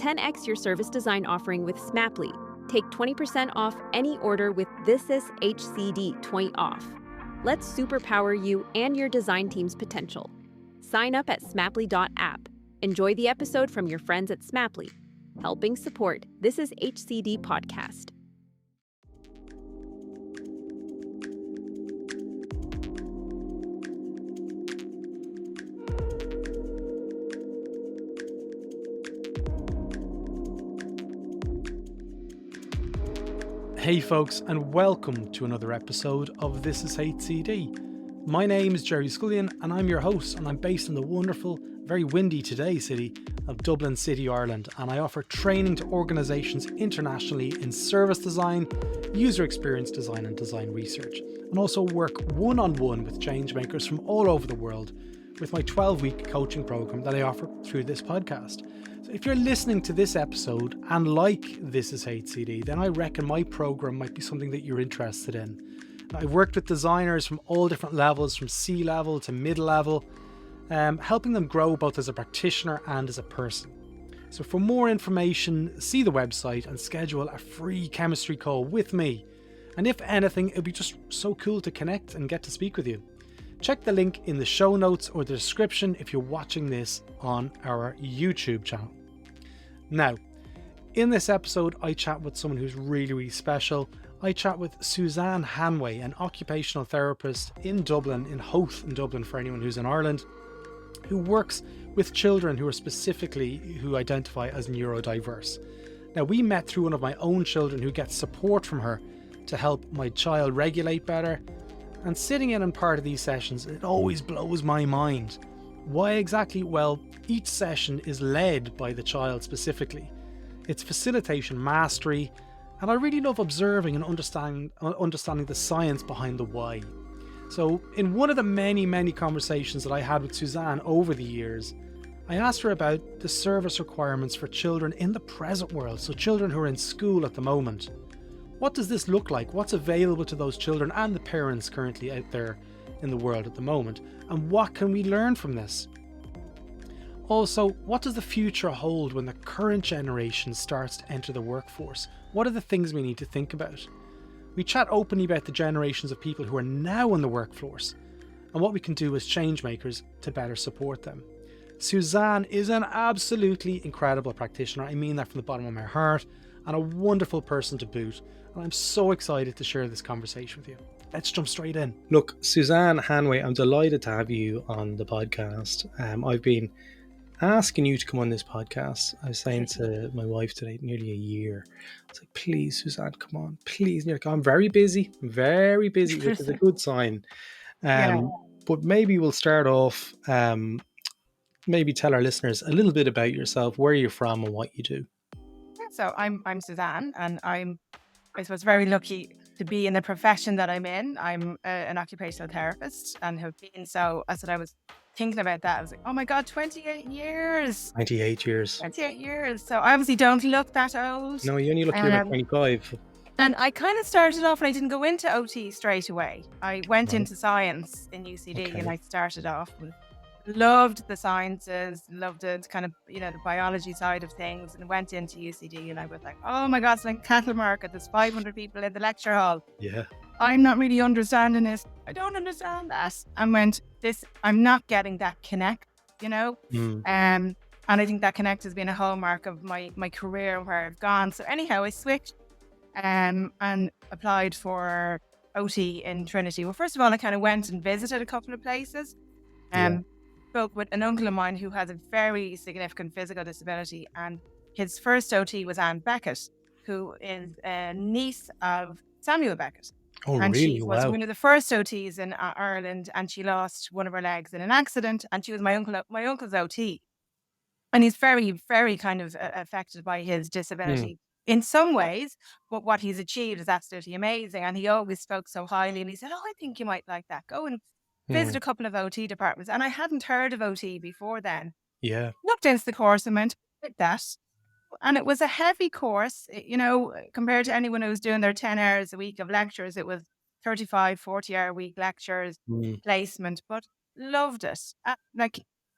10x your service design offering with Smaply. Take 20% off any order with This Is HCD 20 off. Let's superpower you and your design team's potential. Sign up at smaply.app. Enjoy the episode from your friends at Smaply, helping support This Is HCD podcast. Hey folks, and welcome to another episode of This Is HCD. My name is Jerry Scullion and I'm your host, and I'm based in the wonderful, very windy today city of Dublin City, Ireland, and I offer training to organisations internationally in service design, user experience design and design research, and also work one-on-one with changemakers from all over the world with my 12-week coaching programme that I offer through this podcast. So if you're listening to this episode and like This Is HCD, then I reckon my programme might be something that you're interested in. I've worked with designers from all different levels, from C-level to mid-level, helping them grow both as a practitioner and as a person. So for more information, see the website and schedule a free chemistry call with me. And if anything, it'd be just so cool to connect and get to speak with you. Check the link in the show notes or the description if you're watching this on our YouTube channel. Now, in this episode, I chat with someone who's really special. I chat with Suzanne Hanway, an occupational therapist in Dublin, in Howth in Dublin for anyone who's in Ireland, who works with children who identify as neurodiverse. Now, we met through one of my own children who gets support from her to help my child regulate better. And sitting in on part of these sessions, it always blows my mind. Why exactly? Well, each session is led by the child specifically. It's facilitation mastery, and I really love observing and understanding the science behind the why. So in one of the many conversations that I had with Suzanne over the years, I asked her about the service requirements for children in the present world, so children who are in school at the moment. What does this look like? What's available to those children and the parents currently out there in the world at the moment? And what can we learn from this? Also, what does the future hold when the current generation starts to enter the workforce? What are the things we need to think about? We chat openly about the generations of people who are now in the workforce and what we can do as change makers to better support them. Suzanne is an absolutely incredible practitioner. I mean that from the bottom of my heart, and a wonderful person to boot. And I'm so excited to share this conversation with you. Let's jump straight in. Look, Suzanne Hanway, I'm delighted to have you on the podcast. I've been asking you to come on this podcast. I was saying to my wife today, nearly a year. I was like, please, Suzanne, come on, please. I'm very busy, which is a good sign. But maybe we'll start off, maybe tell our listeners a little bit about yourself, where you're from and what you do. So I'm Suzanne, and I suppose very lucky to be in the profession that I'm in. I'm an occupational therapist and have been so. As I was thinking about that, I was like, oh my God, 28 years. 28 years. 28 years. So I obviously don't look that old. No, you only look about 25. And I kind of started off, and I didn't go into OT straight away. I went into science in UCD, and I started off with loved the sciences, loved it, kind of, the biology side of things, and went into UCD, and I was like, oh my God, it's like cattle market. There's 500 people in the lecture hall. Yeah. I'm not really understanding this. I don't understand that. And I'm not getting that connect, And I think that connect has been a hallmark of my career and where I've gone. So anyhow, I switched and applied for OT in Trinity. Well, first of all, I kind of went and visited a couple of places. Spoke with an uncle of mine who has a very significant physical disability, and his first OT was Anne Beckett, who is a niece of Samuel Beckett. Oh, and really? she was one of the first OTs in Ireland, and she lost one of her legs in an accident, and she was my uncle's OT. And he's very, very kind of affected by his disability in some ways, but what he's achieved is absolutely amazing. And he always spoke so highly, and he said, oh, I think you might like that. Go and visit a couple of OT departments. And I hadn't heard of OT before then. Yeah. Looked into the course and went, like that. And it was a heavy course, compared to anyone who was doing their 10 hours a week of lectures. It was 35, 40-hour week lectures, placement, but loved it. The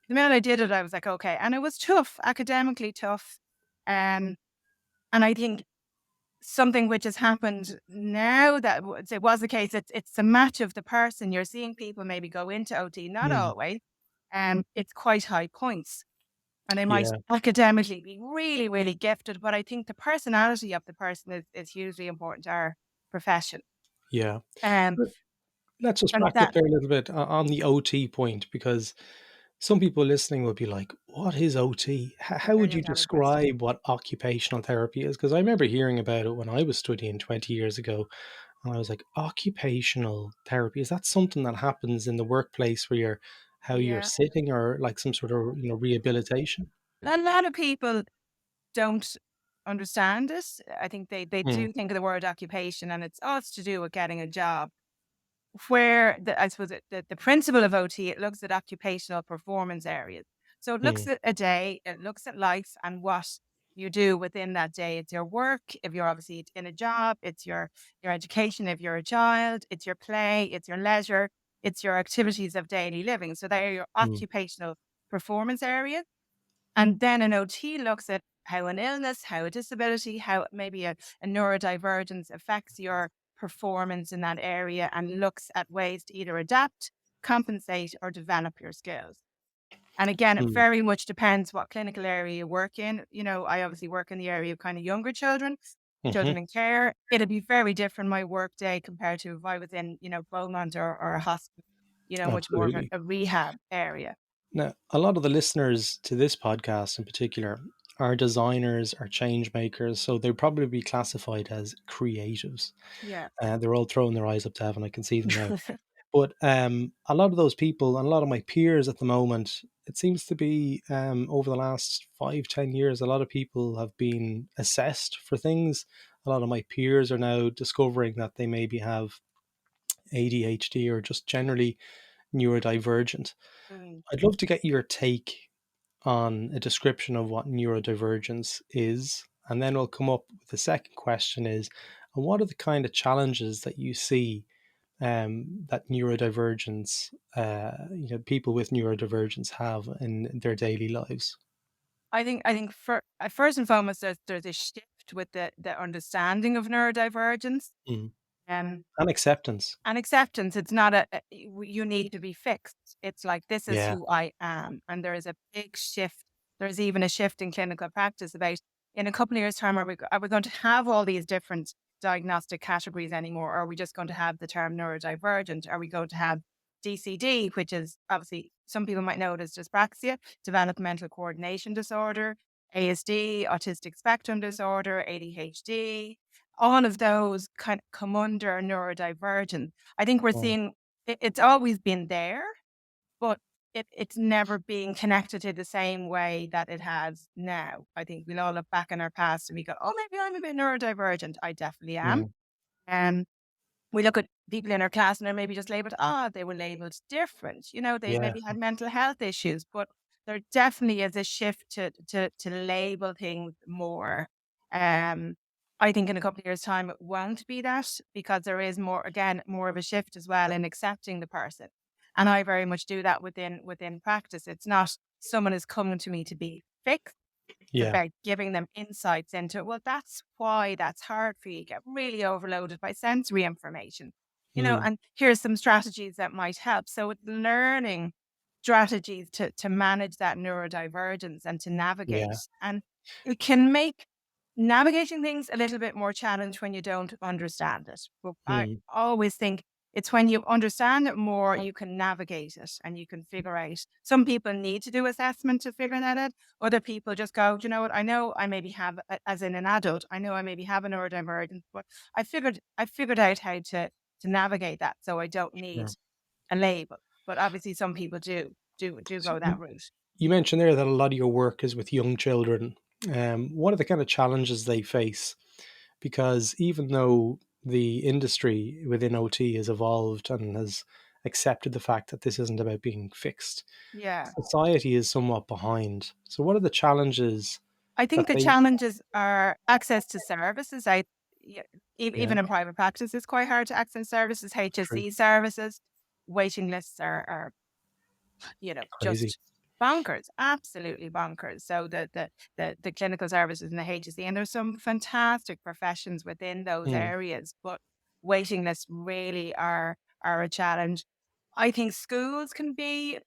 minute I did it, I was like, okay. And it was tough, academically tough. And I think something which has happened now that it was the case, it's a match of the person. You're seeing people maybe go into OT, not Mm. always, it's quite high points. And they might Yeah. academically be really, really gifted, but I think the personality of the person is hugely important to our profession. Yeah. Um, But let's just and back up that, there a little bit on the OT point, because some people listening will be like, "What is OT? How would you brilliant, Alex question. describe what occupational therapy is?" Because I remember hearing about it when I was studying 20 years ago, and I was like, "Occupational therapy, is that something that happens in the workplace where you're Yeah. sitting, or like some sort of, rehabilitation?" A lot of people don't understand it. I think they Mm, do think of the word occupation and it's to do with getting a job. Where I suppose the principle of OT, it looks at occupational performance areas. So it looks mm, at a day, it looks at life and what you do within that day. It's your work, if you're obviously in a job, it's your education, if you're a child, it's your play, it's your leisure, it's your activities of daily living. So they are your mm, occupational performance areas. And then an OT looks at how an illness, how a disability, how maybe a neurodivergence affects your performance in that area and looks at ways to either adapt, compensate, or develop your skills. And again, it mm, very much depends what clinical area you work in. I obviously work in the area of kind of younger children, mhm. children in care. It'd be very different my work day compared to if I was in, Beaumont or a hospital, much more of Absolutely. a rehab area. Now, a lot of the listeners to this podcast in particular are designers, are change makers, so they'd probably be classified as creatives. Yeah. They're all throwing their eyes up to heaven. I can see them now. But a lot of those people and a lot of my peers at the moment, it seems to be over the last 5, 10 years, a lot of people have been assessed for things. A lot of my peers are now discovering that they maybe have ADHD or just generally neurodivergent. Mm. I'd love to get your take on a description of what neurodivergence is, and then we'll come up with the second question is, and what are the kind of challenges that you see that neurodivergence, people with neurodivergence have in their daily lives? I think first and foremost there's a shift with the understanding of neurodivergence. Mm. Um, And acceptance. and acceptance. It's not you need to be fixed. It's like this is Yeah. who I am, and there is a big shift. There's even a shift in clinical practice about in a couple of years' time. Are we going to have all these different diagnostic categories anymore? Or are we just going to have the term neurodivergent? Are we going to have DCD, which is obviously some people might know it as dyspraxia, developmental coordination disorder, ASD, autistic spectrum disorder, ADHD, all of those kind of come under neurodivergent. I think we're Mm. seeing it's always been there, but it's never being connected to the same way that it has now. I think we'll all look back in our past and we go, oh, maybe I'm a bit neurodivergent. I definitely am. Mm. And we look at people in our class and they're maybe just labeled, they were labeled different. They Yeah. maybe had mental health issues, but there definitely is a shift to label things more. Um, I think in a couple of years' time it won't be that because there is more of a shift as well in accepting the person. And I very much do that within practice. It's not someone is coming to me to be fixed. It's Yeah. about giving them insights into, well, that's why that's hard for you. You get really overloaded by sensory information, Mm. and here's some strategies that might help. So it's learning strategies to manage that neurodivergence and to Yeah. navigate. And it can make navigating things a little bit more challenged when you don't understand it. But I Mm. always think it's when you understand it more, you can navigate it and you can figure out. Some people need to do assessment to figure that out. Other people just go, "Do you know what? I know I maybe have, as in an adult, I know I maybe have a neurodivergence, but I figured out how to navigate that, so I don't need Sure. a label." But obviously, some people do So go that route. you mentioned there that a lot of your work is with young children. What are the kind of challenges they face? Because even though the industry within OT has evolved and has accepted the fact that this isn't about being fixed, Yeah. society is somewhat behind. So, what are the challenges I that think the they? challenges are access to services. Yeah, Yeah, even in private practice, it's quite hard to access services, true, HSE services. Waiting lists are crazy. just bonkers, absolutely bonkers. So the clinical services and the HSE, and there's some fantastic professions within those Mm, areas, but waiting lists really are a challenge. I think schools can be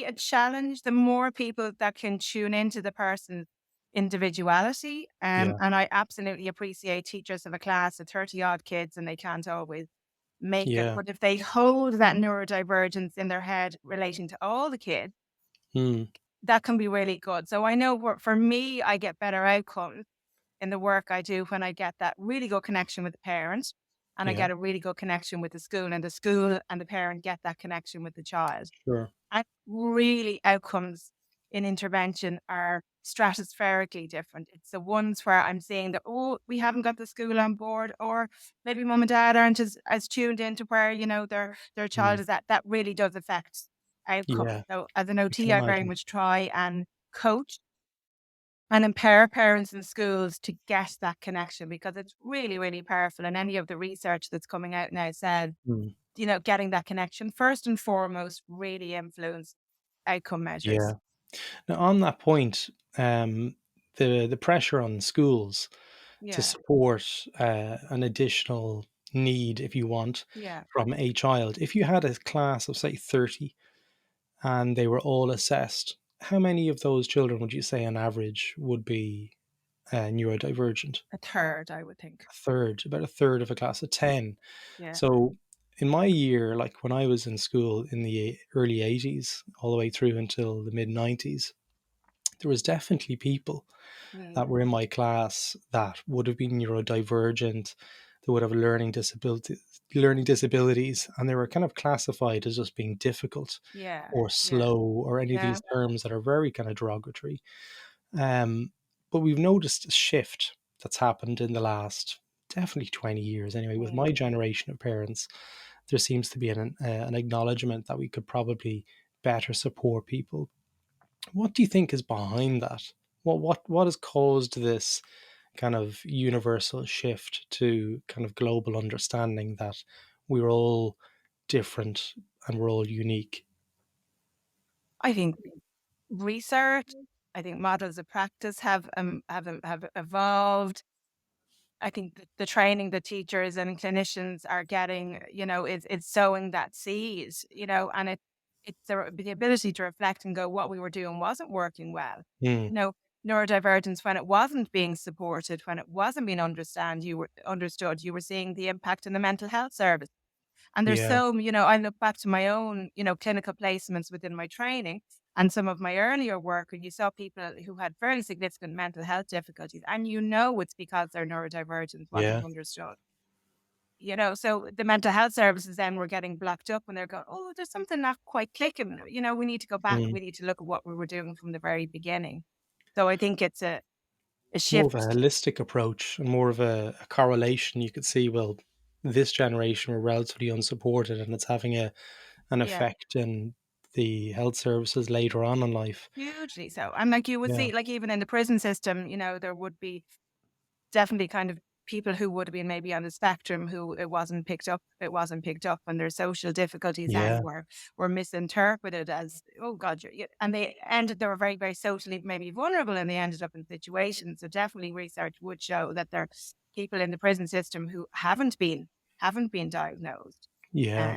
a challenge. The more people that can tune into the person's individuality, yeah, and I absolutely appreciate teachers of a class of 30 odd kids and they can't always make it. yeah, But if they hold that neurodivergence in their head relating to all the kids, mm, that can be really good. So I know for me, I get better outcomes in the work I do when I get that really good connection with the parent and I yeah, get a really good connection with the school and the parent get that connection with the child. sure. And really outcomes in intervention are stratospherically different. It's the ones where I'm seeing that, oh, we haven't got the school on board, or maybe mum and dad aren't as tuned into where, their child Mm, is at. That really does affect outcome. yeah, So as an I can OT, I very imagine. much try and coach and empower parents in schools to get that connection because it's really, really powerful. And any of the research that's coming out now said, Mm, getting that connection first and foremost really influence outcome measures. yeah. Now, on that point, the pressure on schools to Yeah. support an additional need, if you want, Yeah. from a child. If you had a class of say 30 and they were all assessed, how many of those children would you say on average would be neurodivergent? A third, I would think. A third, about a third of a class of 10. Yeah. So in my year, like when I was in school in the early 80s, all the way through until the mid 90s, there was definitely people that Mm. were in my class that would have been neurodivergent, that would have learning disabilities, and they were kind of classified as just being difficult Yeah. or Yeah. slow or any of Yeah. these terms that are very kind of derogatory. Um, but we've noticed a shift that's happened in the last definitely 20 years anyway with Mm. my generation of parents. There seems to be an acknowledgement that we could probably better support people. What do you think is behind that? What has caused this kind of universal shift to kind of global understanding that we're all different and we're all unique? I think research, I think models of practice have evolved. I think the training that teachers and clinicians are getting, it's sowing that seed, and it's the ability to reflect and go, what we were doing wasn't working well. Mm, You know, neurodivergence when it wasn't being supported, when it wasn't being understood, you were seeing the impact in the mental health service. And there's yeah, so, I look back to my own, clinical placements within my training and some of my earlier work, and you saw people who had very significant mental health difficulties, and it's because their neurodivergence wasn't yeah, understood. So the mental health services then were getting blocked up and they're going, oh, there's something not quite clicking. We need to go back and mm. we need to look at what we were doing from the very beginning. So I think it's a More of a shift. holistic approach and more of a correlation. You could see, well, this generation were relatively unsupported and it's having an Yeah. effect in the health services later on in life. Hugely so. And like you would Yeah, see, like even in the prison system, there would be definitely kind of people who would have been maybe on the spectrum who it wasn't picked up and their social difficulties yeah, then were misinterpreted as, oh god, and they were very, very socially maybe vulnerable and they ended up in situations. So definitely research would show that there are people in the prison system who haven't been diagnosed. yeah,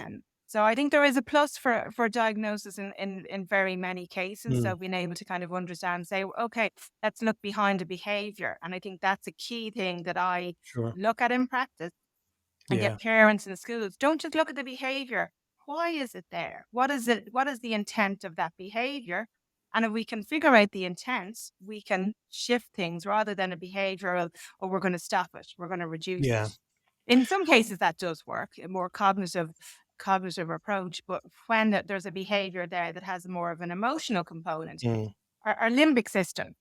So I think there is a plus for diagnosis in very many cases. mm, So being able to kind of understand, say, okay, let's look behind a behavior. And I think that's a key thing that I sure, look at in practice and yeah, get parents in schools. Don't just look at the behavior. Why is it there? What is it? What is the intent of that behavior? And if we can figure out the intent, we can shift things rather than a behavioral, oh, we're going to stop it, we're going to reduce yeah, it. In some cases that does work, a more cognitive approach, but when there's a behavior there that has more of an emotional component, mm, our limbic system,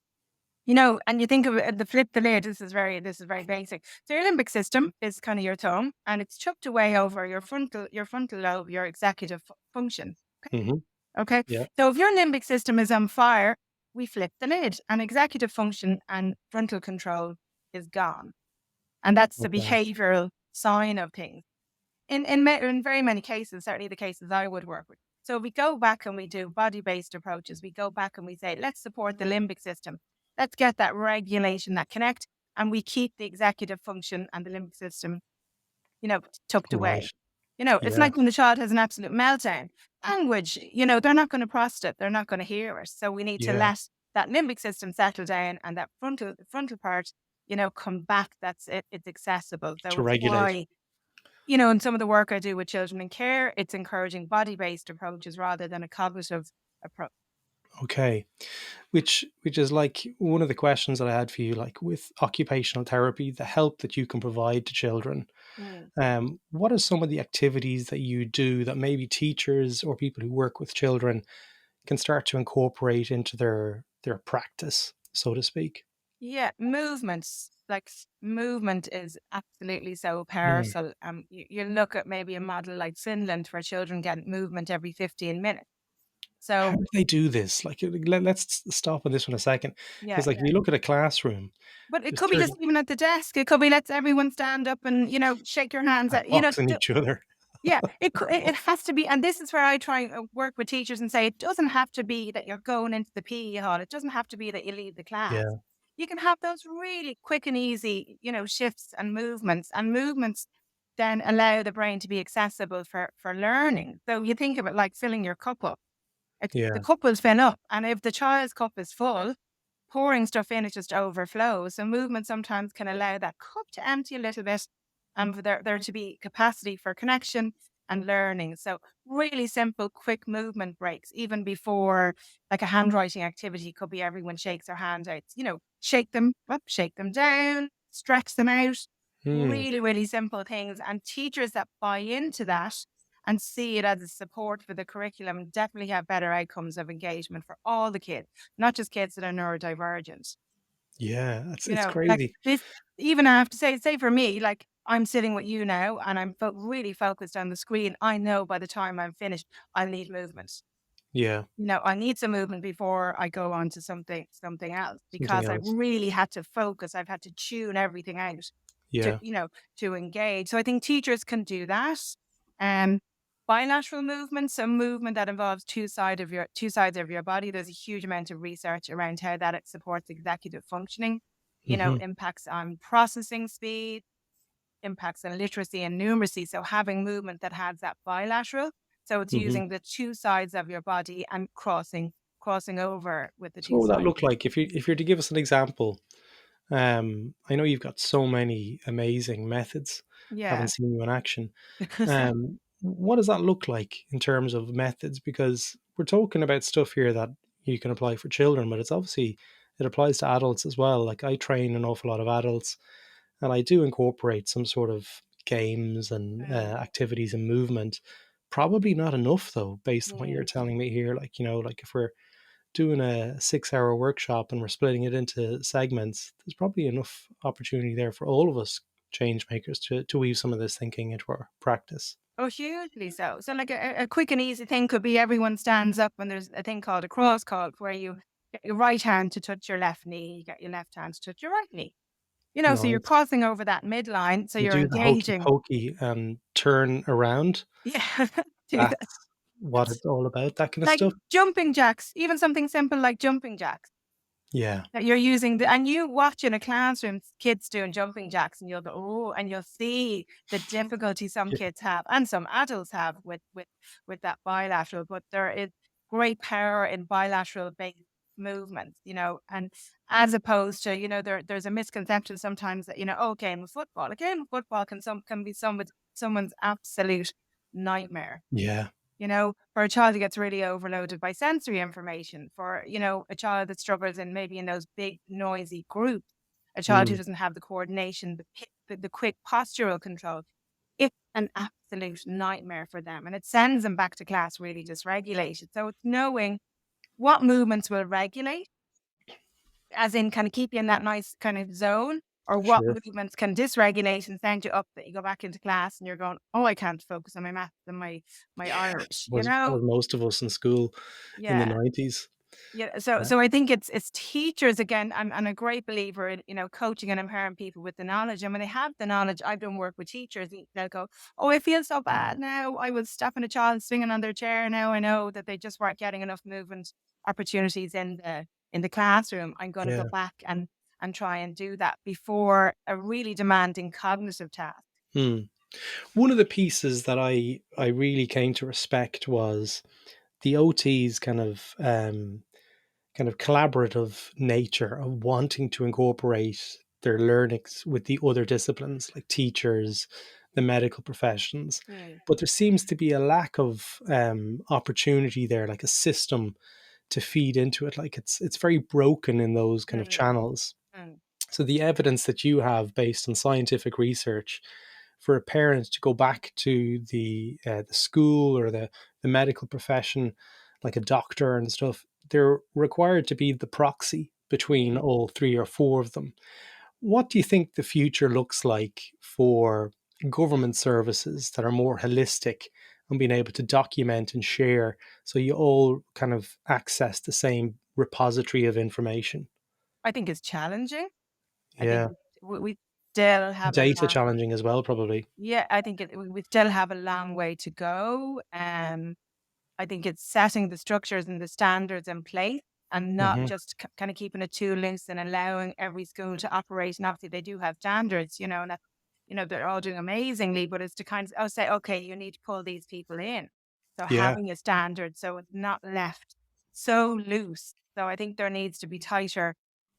and you think of it, flip the lid, this is very basic. So your limbic system is kind of your thumb and it's chucked away over your frontal lobe, your executive function. mhm, Okay. yeah, So if your limbic system is on fire, we flip the lid and executive function and frontal control is gone. And that's the okay, behavioral sign of things. In very many cases, certainly the cases I would work with. So we go back and we do body-based approaches. We go back and we say, let's support the limbic system. Let's get that regulation, that connect, and we keep the executive function and the limbic system, tucked Right. away. It's Yeah. like when the child has an absolute meltdown. Language, they're not going to process it. They're not going to hear it. So we need to Yeah. let that limbic system settle down and that frontal part, come back. That's it. It's accessible. So To it's regulate. why, in some of the work I do with children in care, it's encouraging body-based approaches rather than a cognitive approach. Okay. Which is like one of the questions that I had for you, like with occupational therapy, the help that you can provide to children. Mm. What are some of the activities that you do that maybe teachers or people who work with children can start to incorporate into their practice, so to speak? Yeah, movements. Like movement is absolutely so Mm. powerful. You look at maybe a model like Finland where children get movement every 15 minutes. How So do they do this? Like, let's stop on this one a second, yeah, because like if you look at a classroom, but it there's could be 30 just even at the desk. It could be let's everyone stand up and shake your hands. boxing each other. Yeah, it has to be, and this is where I try and work with teachers and say it doesn't have to be that you're going into the PE hall. It doesn't have to be that you leave the class. Yeah. You can have those really quick and easy, shifts and movements then allow the brain to be accessible for learning. So you think of it like filling your cup up. The Yeah. cup will fill up, and if the child's cup is full, pouring stuff in, it just overflows. So movement sometimes can allow that cup to empty a little bit and for there to be capacity for connection and learning. So really simple, quick movement breaks, even before like a handwriting activity could be everyone shakes their hand out, shake them up, shake them down, stretch them out. Hmm. Really, really simple things. And teachers that buy into that and see it as a support for the curriculum definitely have better outcomes of engagement for all the kids, not just kids that are neurodivergent. Yeah, it's Like crazy. this, even I have to say for me, like I'm sitting with you now and I'm really focused on the screen. I know by the time I'm finished, I need movement. Yeah, I need some movement before I go on to something else something because I've else. really had to focus. I've had to tune everything out to, Yeah. to engage. So I think teachers can do that. Um, Bilateral movement, so movement that involves two sides of your body. There's a huge amount of research around how that it supports executive functioning, Hmm. impacts on processing speed, impacts on literacy and numeracy. So having movement that has that bilateral. So it's Hmm. using the two sides of your body and crossing over with the So two what would that sides. look like if you're to give us an example? I know you've got so many amazing methods. Haven't Yeah. seen you in action. What does that look like in terms of methods? Because we're talking about stuff here that you can apply for children, but it applies to adults as well. Like I train an awful lot of adults, and I do incorporate some sort of games and Mm, activities and movement. Probably not enough though, based on what you're mm. telling me here. Like like if we're doing a 6 hour workshop and we're splitting it into segments, there's probably enough opportunity there for all of us change makers to weave some of this thinking into our practice. Oh, hugely so. So, like a quick and easy thing could be everyone stands up and there's a thing called a cross call where you get your right hand to touch your left knee, you get your left hand to touch your right knee. So you're Nice. crossing over that midline, so You you're do the hokey engaging. pokey and turn around. Yeah, do that. That's what That's it's all about, that kind of like stuff. jumping jacks, even something simple like jumping jacks. Yeah. That you're using and you watch in a classroom kids doing jumping jacks and you'll go, oh, and you'll see the difficulty some Yeah. kids have and some adults have with that bilateral, but there is great power in bilateral based movements, and as opposed to, there's a misconception sometimes that, oh, a game of football can be someone's absolute nightmare. Yeah. For a child who gets really overloaded by sensory information, for, a child that struggles in maybe in those big noisy groups, a child who Mm. doesn't have the coordination, the quick postural control, it's an absolute nightmare for them. And it sends them back to class really dysregulated. So it's knowing what movements will regulate, as in kind of keep you in that nice kind of zone, or what Sure. movements can dysregulate and send you up that you go back into class and you're going, oh, I can't focus on my math and my Irish, Was most of us in school in the Yeah. 90s. Yeah, so Uh, so I think it's teachers again. I'm a great believer in coaching and empowering people with the knowledge. And when they have the knowledge, I've done work with teachers. They'll go, "Oh, I feel so bad now. I was stopping a child swinging on their chair. Now I know that they just weren't getting enough movement opportunities in the classroom. I'm going to go yeah. back and try and do that before a really demanding cognitive task." Hmm. One of the pieces that I really came to respect was the OT's kind of collaborative nature of wanting to incorporate their learnings with the other disciplines like teachers, the medical professions. Mm, But there seems to be a lack of opportunity there, like a system to feed into it. Like it's very broken in those kind of mm, channels. mm, So the evidence that you have based on scientific research for a parent to go back to the school or the medical profession, like a doctor and stuff, they're required to be the proxy between mm. all three or four of them. What do you think the future looks like for government services that are more holistic and being able to document and share so you all kind of access the same repository of information? I think it's challenging. I think Yeah. we still have a Data long challenging as well, probably. Yeah, I think we still have a long way to go. I think it's setting the structures and the standards in place and not Hmm. just kind of keeping it too loose and allowing every school to operate. And obviously they do have standards, and that, they're all doing amazingly, but it's to kind of say, okay, you need to pull these people in. So Yeah. having a standard so it's not left so loose. So I think there needs to be tighter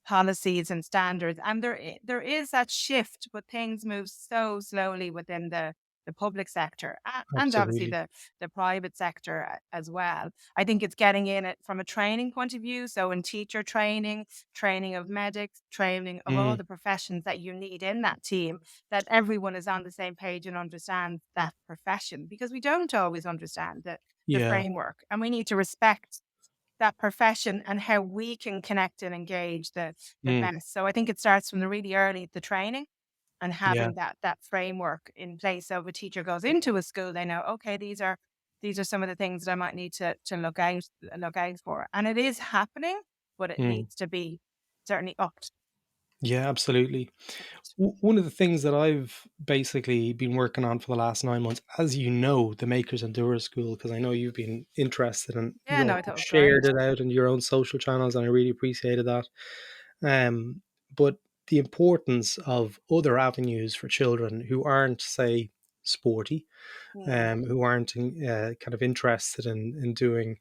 policies and standards. And there is that shift, but things move so slowly within the public sector and obviously Absolutely. the private sector as well. I think it's getting in it from a training point of view. So in teacher training, training of medics, training of all Mm, the professions that you need in that team, that everyone is on the same page and understands that profession, because we don't always understand the yeah. framework, and we need to respect that profession and how we can connect and engage the Mm, best. So I think it starts from the really early the training and yeah. having that framework in place. So if a teacher goes into a school, they know, okay, these are some of the things that I might need to look out for. And it is happening, but it Mm, needs to be certainly upped. yeah, absolutely. One of the things that I've basically been working on for the last 9 months, as you know, the Makers and Doers School, because I know you've been interested and Yeah, you no, also I thought it was shared great. it out in your own social channels, and I really appreciated that. But the importance of other avenues for children who aren't, say, sporty, Mm, who aren't kind of interested in doing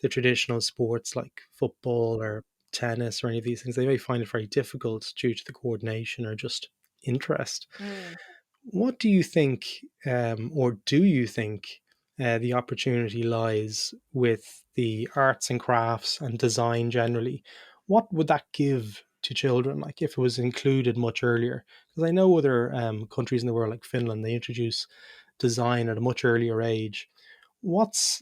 the traditional sports like football or tennis or any of these things. They may find it very difficult due to the coordination or just interest. mm. What do you think, or do you think, the opportunity lies with the arts and crafts and design generally? What would that give to children, like if it was included much earlier? Because I know other countries in the world, like Finland, they introduce design at a much earlier age. What's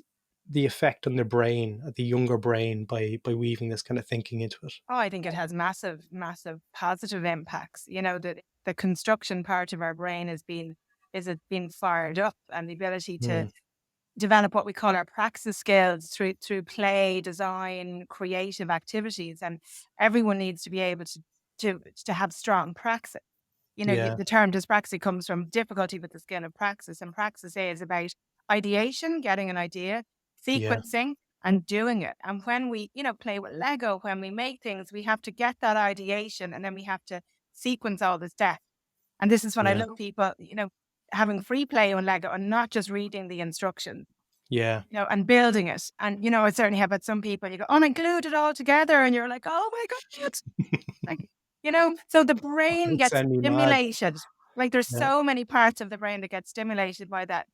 the effect on the brain, at the younger brain, by weaving this kind of thinking into it? Oh, I think it has massive, massive positive impacts. The construction part of our brain is it being fired up, and the ability to Mm, develop what we call our praxis skills through play, design, creative activities, and everyone needs to be able to have strong praxis. yeah, The term dyspraxia comes from difficulty with the skill of praxis, and praxis is about ideation, getting an idea, yeah, sequencing, and doing it. And when we, play with Lego, when we make things, we have to get that ideation, and then we have to sequence all the steps. And this is when I yeah, look people, having free play on Lego and not just reading the instructions, yeah. and building it. And, I certainly have had some people, you go, oh, and I glued it all together. And you're like, oh my God. Like, so the brain It'd gets send me mad. stimulated. Like there's Yeah. so many parts of the brain that get stimulated by that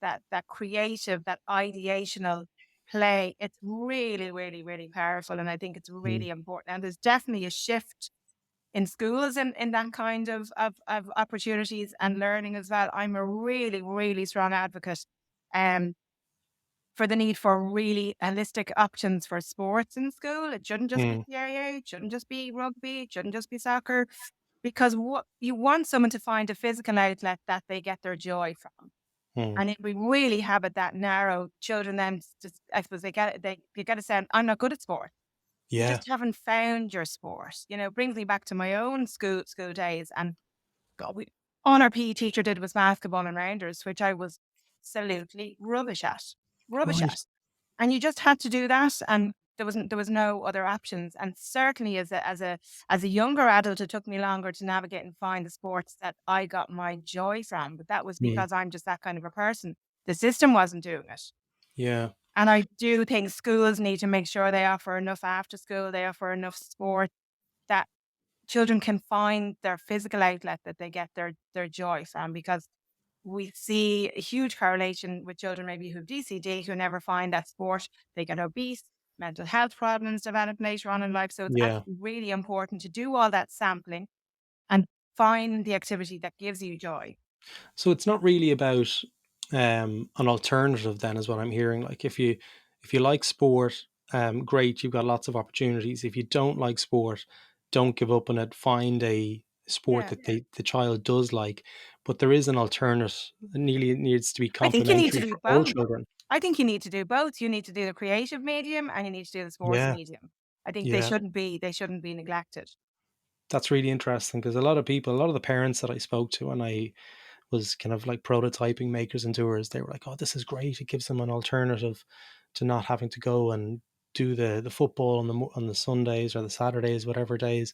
creative, that ideational play. It's really, really, really powerful. And I think it's Mm, really important. And there's definitely a shift in schools in that kind of opportunities and learning as well. I'm a really, really strong advocate um, for the need for really holistic options for sports in school. It shouldn't just be mm, PIA, it shouldn't just be rugby, it shouldn't just be soccer, because what you want someone to find a physical outlet that they get their joy from. mm. And if we really have it that narrow, children then just, I suppose they get it, they get a sense, I'm not good at sport. You Yeah. just haven't found your sport. Brings me back to my own school days. And God, all our PE teacher did was basketball and rounders, which I was absolutely rubbish at. Rubbish Right. at. And you just had to do that, and there was no other options. And certainly as a younger adult, it took me longer to navigate and find the sports that I got my joy from. But that was Mm. because I'm just that kind of a person. The system wasn't doing it. Yeah. And I do think schools need to make sure they offer enough after school, they offer enough sport that children can find their physical outlet that they get their joy from, because we see a huge correlation with children maybe who have DCD who never find that sport. They get obese, mental health problems develop later on in life. So it's Yeah. actually really important to do all that sampling and find the activity that gives you joy. So it's not really about an alternative then, is what I'm hearing. Like if you like sport, great, you've got lots of opportunities. If you don't like sport, don't give up on it. Find a sport Yeah. that the child does like. But there is an alternate. It needs to be I think you need to complementary do for all both. children. I think you need to do both. You need to do the creative medium and you need to do the sports Yeah, medium. I think they yeah. shouldn't be neglected. That's really interesting because a lot of the parents that I spoke to, and I was kind of like prototyping makers and doers, they were like, "Oh, this is great! It gives them an alternative to not having to go and do the football on on the Sundays or the Saturdays, whatever days."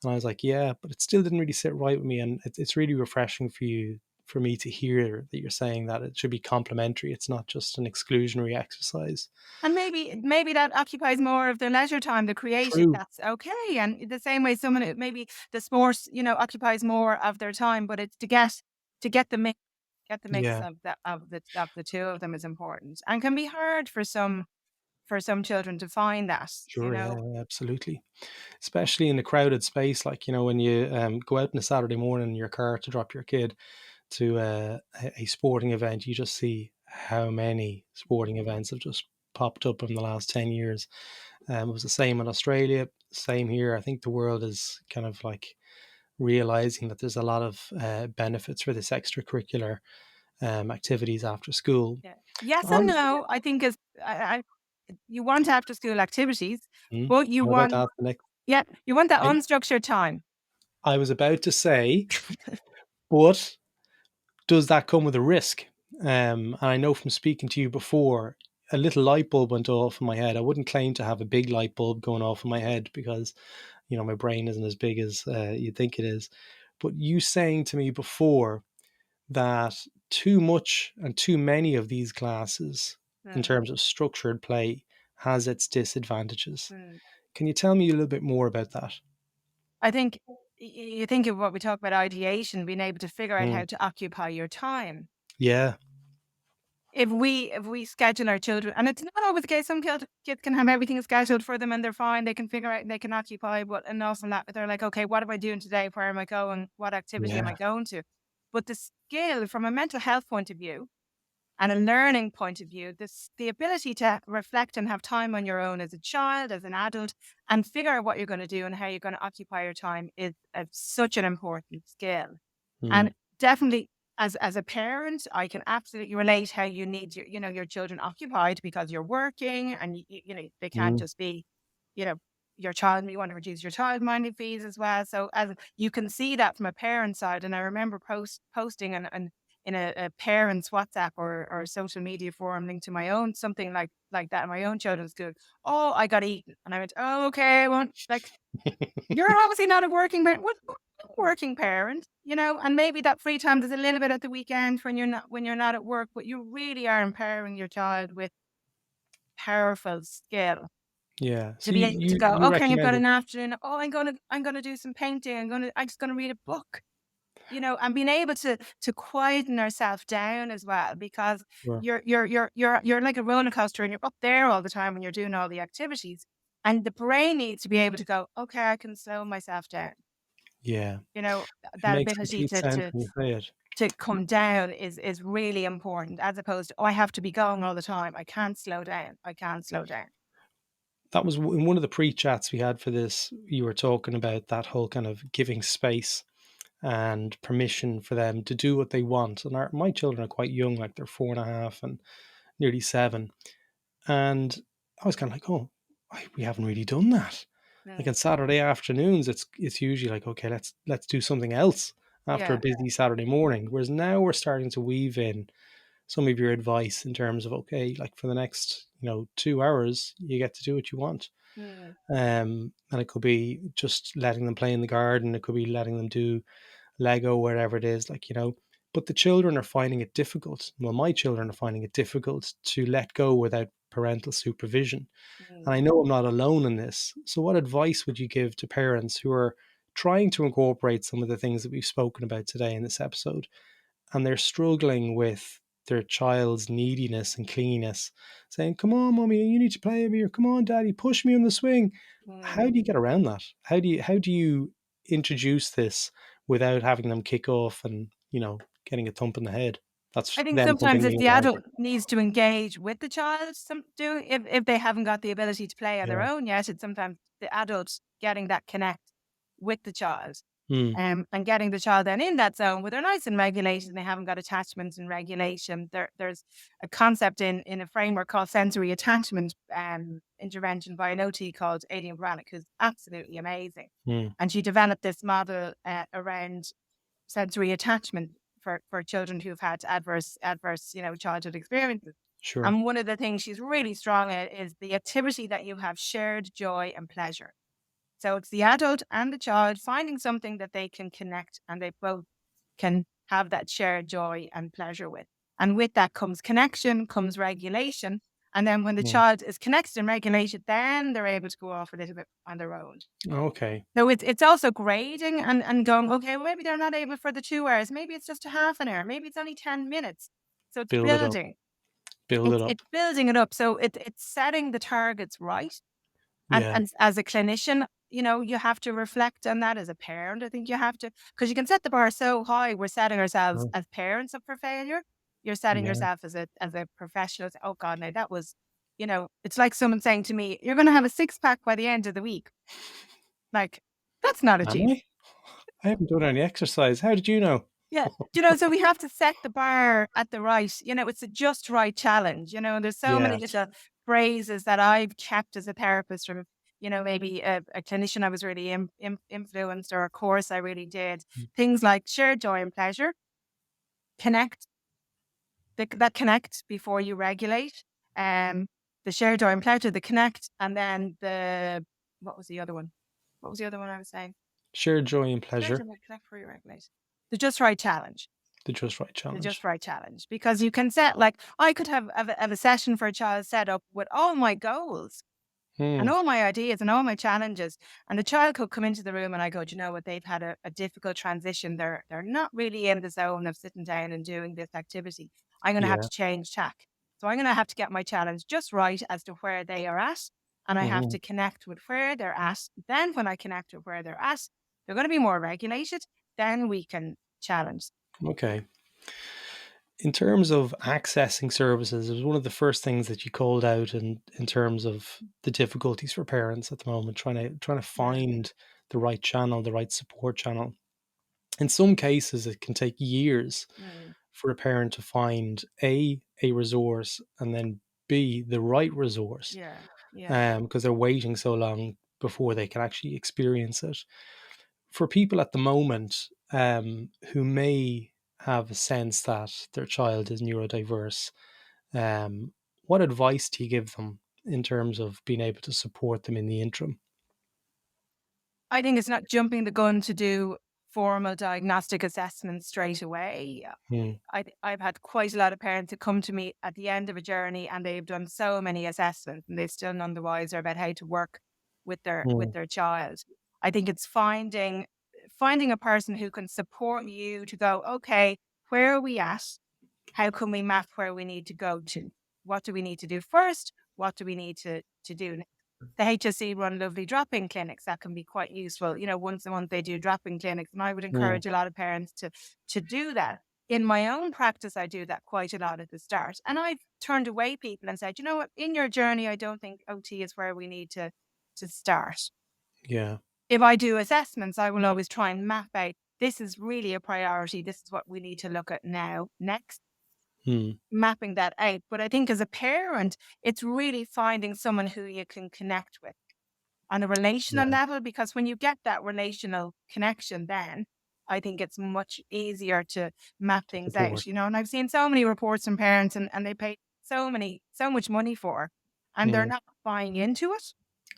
And I was like, "Yeah," but it still didn't really sit right with me. And it's really refreshing for me to hear that you're saying that it should be complementary. It's not just an exclusionary exercise. And maybe that occupies more of their leisure time, the creative, True. that's okay. And the same way someone maybe the sports, occupies more of their time, but it's to get the mix Yeah. of the two of them is important. And can be hard for some children to find that, Sure. Yeah. Yeah, absolutely. Especially in a crowded space, like when you go out on a Saturday morning in your car to drop your kid to a sporting event, you just see how many sporting events have just popped up in the last 10 years. It was the same in Australia, same here. I think the world is kind of like realizing that there's a lot of benefits for this extracurricular activities after school. Yeah. Yes and On, no. I think is you want after school activities, Hmm, but I'm about to ask the next. you want that I, unstructured time. I was about to say, but does that come with a risk? And I know from speaking to you before, a little light bulb went off in my head. I wouldn't claim to have a big light bulb going off in my head because, my brain isn't as big as you'd think it is. But you saying to me before that too much and too many of these classes, in Mm, terms of structured play, has its disadvantages. mm. Can you tell me a little bit more about that? I think you think of what we talk about ideation, being able to figure out Mm, how to occupy your time. yeah, If we schedule our children, and it's not always the case, some kids can have everything scheduled for them and they're fine, they can figure out, they can occupy, but and also that they're like, okay, what am I doing today? Where am I going? What activity am I yeah, going to? But the skill from a mental health point of view and a learning point of view, the ability to reflect and have time on your own as a child, as an adult, and figure out what you're going to do and how you're going to occupy your time is such an important skill. mm, And definitely, as a parent, I can absolutely relate how you need your children occupied because you're working, and they can't mm, just be, you know, your child. You want to reduce your child-minding fees as well. So as you can see that from a parent side, and I remember posting and in a parent's WhatsApp or social media forum linked to my own, something like that in my own children's school. Oh, I got eaten. And I went, oh, okay, I won't, like, you're obviously not a working parent. What working parent, and maybe that free time is a little bit at the weekend when you're not at work, but you really are empowering your child with powerful skill yeah. to So be you able to you go, you okay, I've got recommended, an afternoon. Oh, I'm gonna do some painting. I'm just gonna read a book. And being able to quieten ourselves down as well, because sure. you're like a roller coaster and you're up there all the time when you're doing all the activities. And the brain needs to be able to go, okay, I can slow myself down. Yeah, You know, it that makes ability complete to sense to when you say it. to come down is really important, as opposed to, oh, I have to be going all the time. I can't slow down. I can't slow down. That was in one of the pre-chats we had for this. You were talking about that whole kind of giving space and permission for them to do what they want. And my children are quite young, like they're 4.5 and nearly 7. And I was kind of like, oh, we haven't really done that. Like on Mm. Saturday afternoons, it's usually like, okay, let's do something else after a Yeah. busy Saturday morning. Whereas now we're starting to weave in some of your advice in terms of, okay, like for the next 2 hours, you get to do what you want. Mm. And it could be just letting them play in the garden. It could be letting them do Lego, wherever it is, but the children are finding it difficult. Well, my children are finding it difficult to let go without parental supervision. And I Mm. know I'm not alone in this. So what advice would you give to parents who are trying to incorporate some of the things that we've spoken about today in this episode, and they're struggling with their child's neediness and clinginess, saying, "Come on, mommy, you need to play with me," or "Come on, daddy, push me on the swing." How Mm. do you get around that? How do you introduce this without having them kick off and getting a thump in the head? I That's think them sometimes thumping if me in the the head. adult needs to engage with the child, if they haven't got the ability to play on their Yeah. own yet, it's sometimes the adults getting that connect with the child. Mm, And getting the child then in that zone where they're nice and regulated and they haven't got attachments and regulation. There's a concept in a framework called sensory attachment intervention by an OT called Aileen Brannock, who's absolutely amazing. mm, And she developed this model around sensory attachment for children who've had adverse childhood experiences. sure. And one of the things she's really strong at is the activity that you have shared joy and pleasure. So it's the adult and the child finding something that they can connect and they both can have that shared joy and pleasure with. And with that comes connection, comes regulation. And then when the Mm. child is connected and regulated, then they're able to go off a little bit on their own. Okay. So it's also grading and going, okay, well, maybe they're not able for the 2 hours. Maybe it's just a half an hour. Maybe it's only 10 minutes. So it's Build it up. building. Build it It's up. it's building it up. So it's setting the targets right. Yeah. And as a clinician, you have to reflect on that. As a parent, I think you have to, because you can set the bar so high. We're setting ourselves Oh, as parents up for failure. You're setting yeah. yourself as a professional. Oh God, now that was, it's like someone saying to me, "You're going to have a 6-pack by the end of the week." Like, that's not Am achievable. I haven't done any exercise. How did you know? Yeah. So we have to set the bar at the right, it's a just right challenge, and there's so many Yes. little phrases that I've kept as a therapist from, maybe a clinician I was really influenced, or a course I really did. Mm. Things like share joy and pleasure, connect, that connect before you regulate, um, the share joy and pleasure, the connect, and then what was the other one? What was the other one I was saying? Share joy and Share joy pleasure. and connect before you regulate. The just right challenge. The just right The challenge. just right challenge, because you can set, like, I could have a session for a child set up with all my goals and Hmm. all my ideas and all my challenges, and the child could come into the room and I go, do you know what, they've had a difficult transition, they're not really in the zone of sitting down and doing this activity. I'm going to have Yeah. to change tack, so I'm going to have to get my challenge just right as to where they are at, and I have Hmm. to connect with where they're at. Then when I connect with where they're at, they're going to be more regulated, then we can challenge. Okay. In terms of accessing services, it was one of the first things that you called out in terms of the difficulties for parents at the moment, trying to Yeah. find the right channel, the right support channel. In some cases, it can take years Mm. for a parent to find a resource, and then B, the right resource, Yeah. Yeah. because they're waiting so long before they can actually experience it. For people at the moment who may have a sense that their child is neurodiverse, what advice do you give them in terms of being able to support them in the interim? I think it's not jumping the gun to do formal diagnostic assessments straight away. Mm, I've had quite a lot of parents who come to me at the end of a journey and they've done so many assessments and they're still none the wiser about how to work with mm, their child. I think it's finding a person who can support you to go, okay, where are we at? How can we map where we need to go to? What do we need to do first? What do we need to do next? The HSE run lovely drop-in clinics that can be quite useful. Once a month they do drop-in clinics, and I would mm, encourage a lot of parents to do that. In my own practice, I do that quite a lot at the start, and I've turned away people and said, you know what, in your journey, I don't think OT is where we need to start. yeah. If I do assessments, I will always try and map out, this is really a priority. This is what we need to look at now, next. Mm. mapping that out. But I think as a parent, it's really finding someone who you can connect with on a relational Yeah, level, because when you get that relational connection, then I think it's much easier to map to things out, support. you know. And I've seen so many reports from parents, and they pay so much money for, and they're Mm. not buying into it.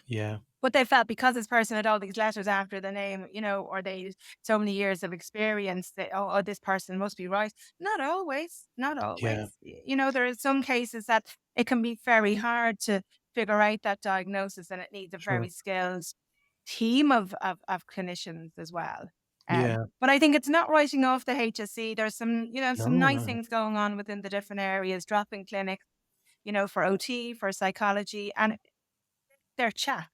Yeah, But they felt because this person had all these letters after the name, you know, or they so many years of experience that, this person must be right. Not always, not yeah, always. You know, there are some cases that it can be very hard to figure out that diagnosis, and it needs a sure. very skilled team of clinicians as well. Yeah. But I think it's not writing off the HSC. There's some, you know, some No, nice no. things going on within the different areas, drop-in clinics, you know, for OT, for psychology, and their chat.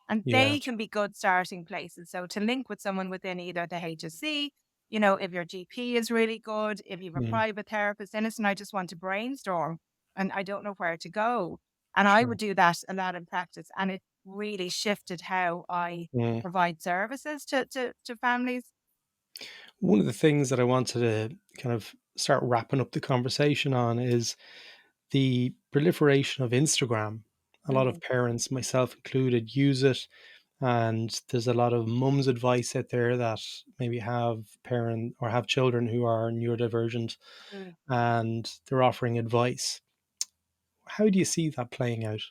And Yeah, they can be good starting places. So to link with someone within either the HSC, you know, if your GP is really good, if you have a mm, private therapist in it, and I just want to brainstorm and I don't know where to go. And I sure. would do that a lot in practice. And it really shifted how I Mm. provide services to families. One of the things that I wanted to kind of start wrapping up the conversation on is the proliferation of Instagram. A lot of Mm, parents, myself included, use it, and there's a lot of mums advice out there that maybe have parent or have children who are neurodivergent, mm. and they're offering advice. How do you see that playing out?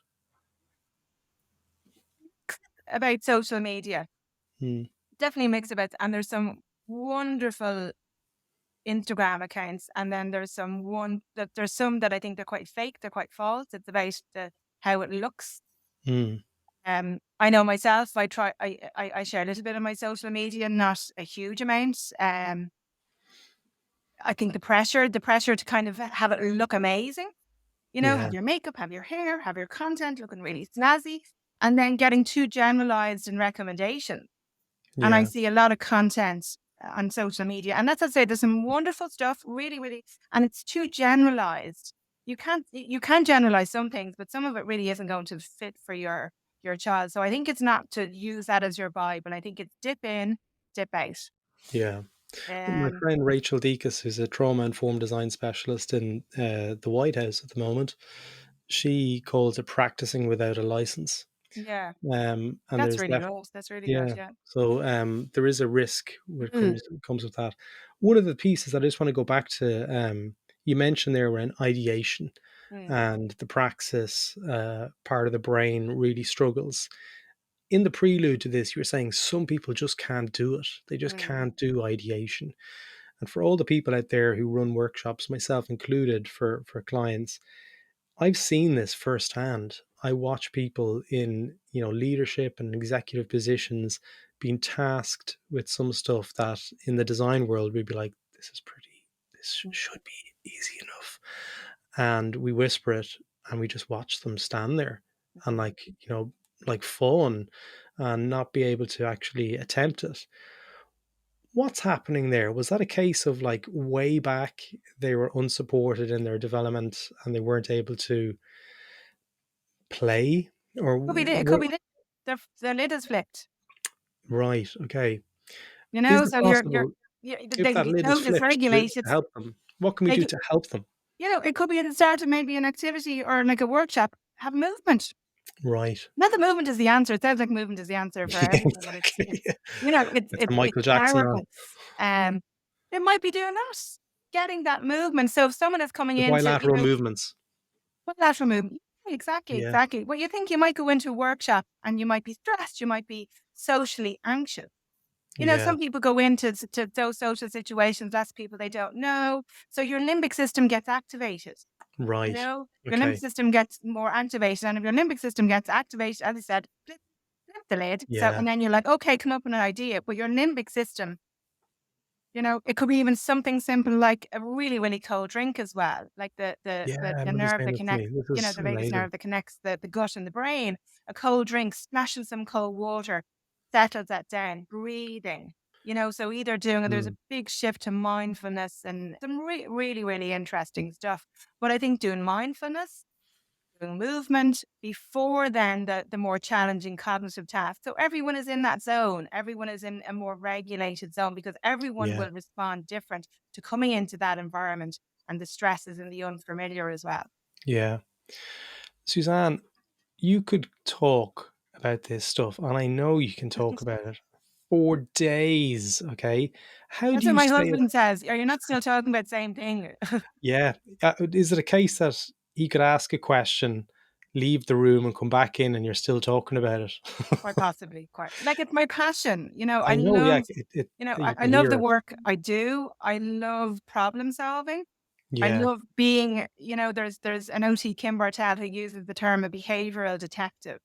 About social media, Mm, definitely mixed about, and there's some wonderful Instagram accounts, and then there's some that I think they're quite fake, they're quite false. It's about how it looks. mm, I know myself. I share a little bit of my social media, not a huge amount. I think the pressure to kind of have it look amazing. You know, yeah, have your makeup, have your hair, have your content looking really snazzy, and then getting too generalized in recommendations. And I yeah, see a lot of content on social media. And that's to say, there's some wonderful stuff, really, really, and it's too generalized. You can generalize some things, but some of it really isn't going to fit for your child. So I think it's not to use that as your Bible. I think it's dip in, dip out. yeah. My Um, friend Rachel Deacus, who's a trauma informed design specialist in the White House at the moment, she calls it practicing without a license. yeah, And that's there's really good. That's really good. yeah, Yeah. so there is a risk when Mm, comes with that. One of the pieces that I just want to go back to, you mentioned there around ideation mm, and the praxis part of the brain really struggles. In the prelude to this, you were saying some people just can't do it. They just mm, can't do ideation. And for all the people out there who run workshops, myself included, for clients, I've seen this firsthand. I watch people in, leadership and executive positions being tasked with some stuff that in the design world we'd be like, this mm, should be easy enough. And we whisper it and we just watch them stand there and mm. like fawn and not be able to actually attempt it. What's happening there? Was that a case of like way back they were unsupported in their development and they weren't able to play? Or It could what? be the lid is flipped. Right, okay. You Is know, it so possible they if that lid is don't flipped dysregulate. to help them? What can we do They to help them? You know, it could be at the start of maybe an activity or like a workshop. Have movement. Right. Not that movement is the answer. It sounds like movement is the answer for Yeah, everything, but exactly. it's you know, It's a it's Michael Jackson powerful. It might be doing that, getting that movement. So if someone is coming the into, you bilateral know, movements. lateral movement. Exactly, Yeah, exactly. Well, you think you might go into a workshop and you might be stressed, you might be socially anxious. You know, yeah, some people go into to those social situations, that's people they don't know. So your limbic system gets activated. You right. know, your limbic Okay. system gets more activated. And if your limbic system gets activated, as I said, flip the lid. So, Yeah, and then you're like, okay, come up with an idea. But your limbic system, you know, it could be even something simple like a really, really cold drink as well. Like yeah, I the remember you nerve saying that this to me. connects, This you know, is the vagus amazing. nerve that connects the gut and the brain. A cold drink, splashing some cold water, settles that down, breathing. You know, so either doing, there's a Mm, big shift to mindfulness and some really, really interesting stuff. But I think doing mindfulness, doing movement before then the more challenging cognitive tasks. So everyone is in that zone. Everyone is in a more regulated zone because everyone yeah, will respond different to coming into that environment the stresses and the unfamiliar as well. Yeah. Suzanne, you could talk about this stuff, and I know you can talk about it for days. Okay. How That's do what you my stay? husband says. Are you not still talking about the same thing? Yeah. Is it a case that he could ask a question, leave the room, and come back in, and you're still talking about it? Quite possibly, quite. Like, it's my passion. I know. Yeah. You I can love hear the it. work I do. I love problem solving. I Yeah. love being, there's an OT, Kim Bartell, who uses the term a behavioral detective.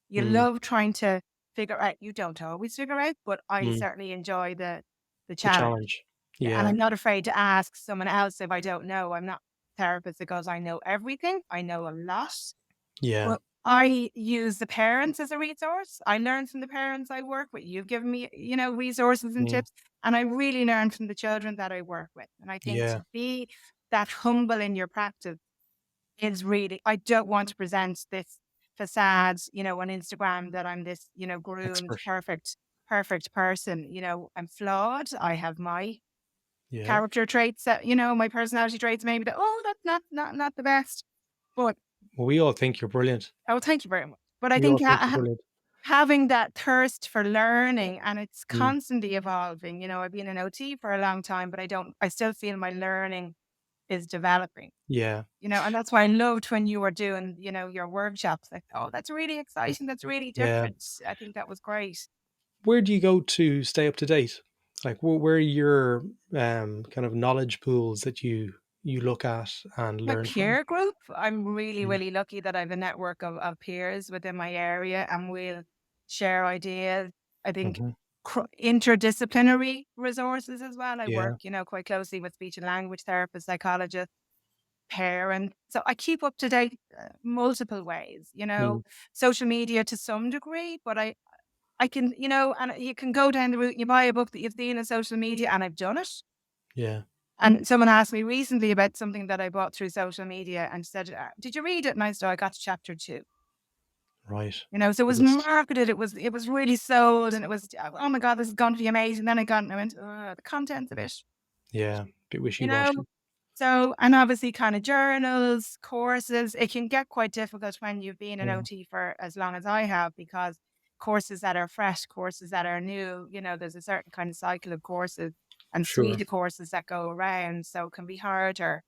You Mm, love trying to figure out. You don't always figure out, but I mm. certainly enjoy the The challenge. challenge. And Yeah. I'm not afraid to ask someone else if I don't know. I'm not a therapist that goes, I know everything. I know a lot. Yeah. But I use the parents as a resource. I learn from the parents I work with. You've given me, resources and Mm, tips. And I really learn from the children that I work with. And I think yeah. to be that humble in your practice is really, I don't want to present this facade, on Instagram that I'm this, groomed, Expert. perfect person. I'm flawed. I have my Yeah. character traits that, my personality traits, maybe that, oh, that's not the best. But, Well, we all think you're brilliant. oh, thank you very much. But I We all think think you're brilliant. having that thirst for learning, and it's Mm, constantly evolving. I've been an OT for a long time, but I still feel my learning is developing. yeah. And that's why I loved when you were doing, your workshops. Like, oh, that's really exciting. That's really Yeah. different. I think that was great. Where do you go to stay up to date? Like, where are your kind of knowledge pools that you look at and My learn from? peer group, I'm really, Mm, really lucky that I have a network of peers within my area, and we'll share ideas. I think mhm. interdisciplinary resources as well. I work, Yeah. quite closely with speech and language therapists, psychologists, parents. So I keep up to date multiple ways, Mm, social media to some degree, but I can, and you can go down the route, you buy a book that you've seen on social media, and I've done it. yeah. And someone asked me recently about something that I bought through social media and said, did you read it? And I said, I got to chapter 2. Right. So it So was this. marketed, it was really sold, and it was, oh my God, this is going to be amazing. Then I got, and I went, the contents of it, Yeah. Bit you wishy know? washy. So, and obviously kind of journals, courses, it can get quite difficult when you've been an Yeah. OT for as long as I have, because courses that are fresh, courses that are new, there's a certain kind of cycle of courses and Sure. suite of courses that go around. So it can be harder.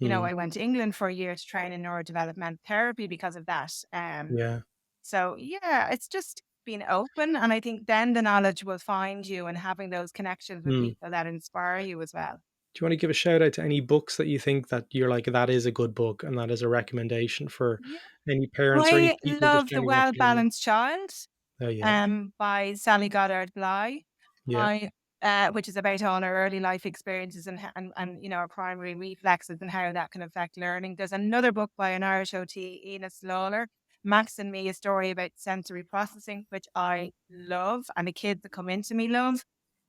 Mm, I went to England for a year to train in neurodevelopmental therapy because of that. yeah. So yeah, it's just being open. And I think then the knowledge will find you, and having those connections with Mm. people that inspire you as well. Do you want to give a shout out to any books that you think that you're like, that is a good book and that is a recommendation for Yeah. any parents or any I people just love The generally Well watching the video? Balanced Child, Oh yeah. by Sally Goddard Bly. Yeah. I which is about all our early life experiences, and our primary reflexes and how that can affect learning. There's another book by an Irish OT, Enos Lawler, Max and Me, a story about sensory processing, which I love, and the kids that come into me love.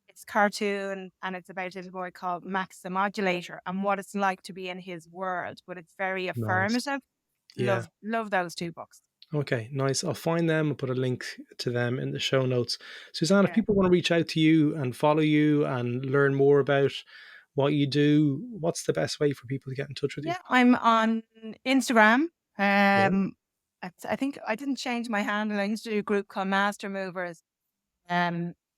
It's cartoon, and it's about a little boy called Max the Modulator and what it's like to be in his world, but it's very Nice. affirmative. Yeah. Love those two books. Okay, nice. I'll find them and put a link to them in the show notes. Suzanne, if Yeah. people want to reach out to you and follow you and learn more about what you do, what's the best way for people to get in touch with you? Yeah, I'm on Instagram. Yeah, I think I didn't change my handle. I used to do a group called Master Movers.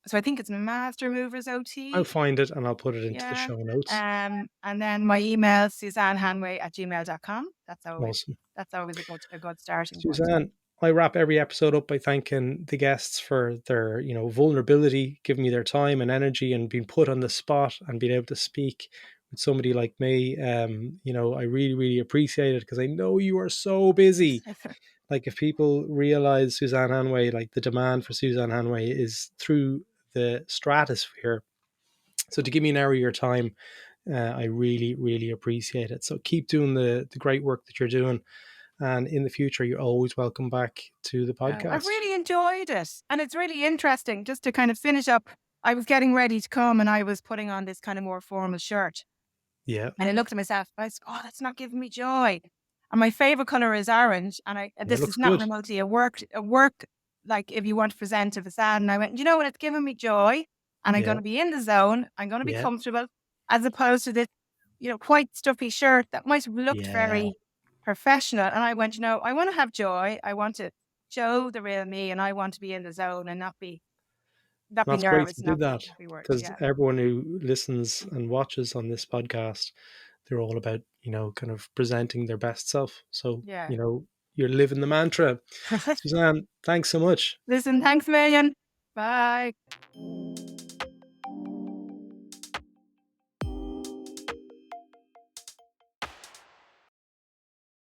So I think it's Master Movers I'll OT. find it and I'll put it into the Yeah. show notes. And then my email, SuzanneHanway@gmail.com. Awesome. That's always a good starting point. Suzanne, I wrap every episode up by thanking the guests for their, vulnerability, giving me their time and energy and being put on the spot and being able to speak with somebody like me. I really, really appreciate it because I know you are so busy. Like, if people realize Suzanne Hanway, like the demand for Suzanne Hanway is through the stratosphere. So to give me an hour of your time, I really, really appreciate it. So keep doing the great work that you're doing. And in the future, you're always welcome back to the I've podcast. really enjoyed it. And it's really interesting. Just to kind of finish up, I was getting ready to come, and I was putting on this kind of more formal shirt. Yeah, And I looked at myself, I said, oh, that's not giving me joy. And my favorite color is orange. And it this looks is not good. remotely a work, like if you want to present a facade. And I went, you know what? It's giving me joy. And I'm Yeah, going to be in the zone. I'm going to be yeah, comfortable, as opposed to this quite stuffy shirt that might have looked Yeah. very professional. And I went, I want to have joy. I want to show the real me, and I want to be in the zone and not be And that's great nervous, to do that, not be worried. because Yeah. everyone who listens and watches on this podcast, they're all about, kind of presenting their best self. So, Yeah. you're living the mantra. Suzanne, thanks so much. Listen, thanks a million. Bye.